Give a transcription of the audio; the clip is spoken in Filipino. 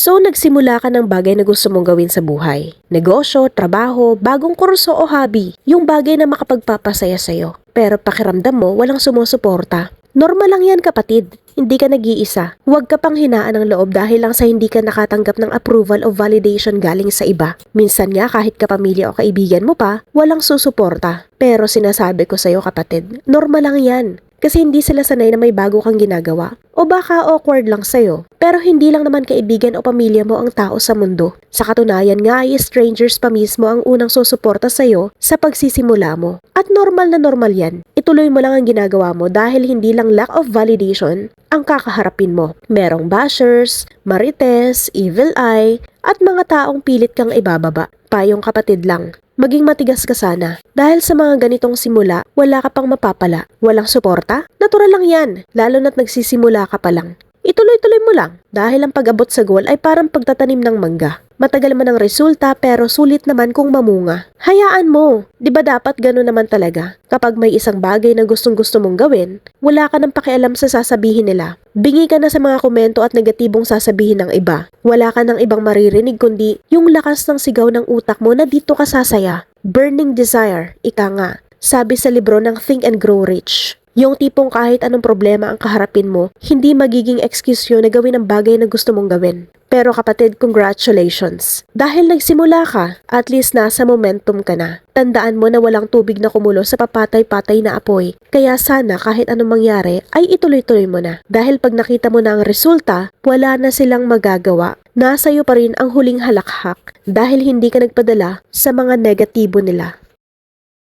So, nagsimula ka ng bagay na gusto mong gawin sa buhay. Negosyo, trabaho, bagong kurso o hobby. Yung bagay na makapagpapasaya sa'yo. Pero pakiramdam mo, walang sumusuporta. Normal lang yan, kapatid. Hindi ka nag-iisa. Huwag ka pang hinaan ng loob dahil lang sa hindi ka nakatanggap ng approval o validation galing sa iba. Minsan nga kahit kapamilya o kaibigan mo pa, walang susuporta. Pero sinasabi ko sa'yo, kapatid, normal lang yan. Kasi hindi sila sanay na may bago kang ginagawa. O baka awkward lang sa'yo. Pero hindi lang naman kaibigan o pamilya mo ang tao sa mundo. Sa katunayan nga ay strangers pa mismo ang unang susuporta sa'yo sa pagsisimula mo. At normal na normal yan. Ituloy mo lang ang ginagawa mo dahil hindi lang lack of validation ang kakaharapin mo. Merong bashers, marites, evil eye, at mga taong pilit kang ibababa. Payong kapatid lang. Maging matigas ka sana. Dahil sa mga ganitong simula, wala ka pang mapapala. Walang suporta? Natural lang yan, lalo na't nagsisimula ka pa lang. Ituloy-tuloy mo lang, dahil ang pag-abot sa goal ay parang pagtatanim ng mangga. Matagal man ang resulta pero sulit naman kung mamunga. Hayaan mo, di ba dapat gano'n naman talaga? Kapag may isang bagay na gustong-gusto mong gawin, wala ka nang pakialam sa sasabihin nila. Bingi ka na sa mga komento at negatibong sasabihin ng iba. Wala ka nang ibang maririnig kundi yung lakas ng sigaw ng utak mo na dito ka sasaya. Burning desire, ika nga. Sabi sa libro ng Think and Grow Rich. Yung tipong kahit anong problema ang kaharapin mo, hindi magiging excuse yun na gawin ang bagay na gusto mong gawin. Pero kapatid, congratulations. Dahil nagsimula ka, at least nasa momentum ka na. Tandaan mo na walang tubig na kumulo sa papatay-patay na apoy. Kaya sana kahit anong mangyari ay ituloy-tuloy mo na. Dahil pag nakita mo na ang resulta, wala na silang magagawa. Nasa iyo pa rin ang huling halakhak dahil hindi ka nagpadala sa mga negatibo nila.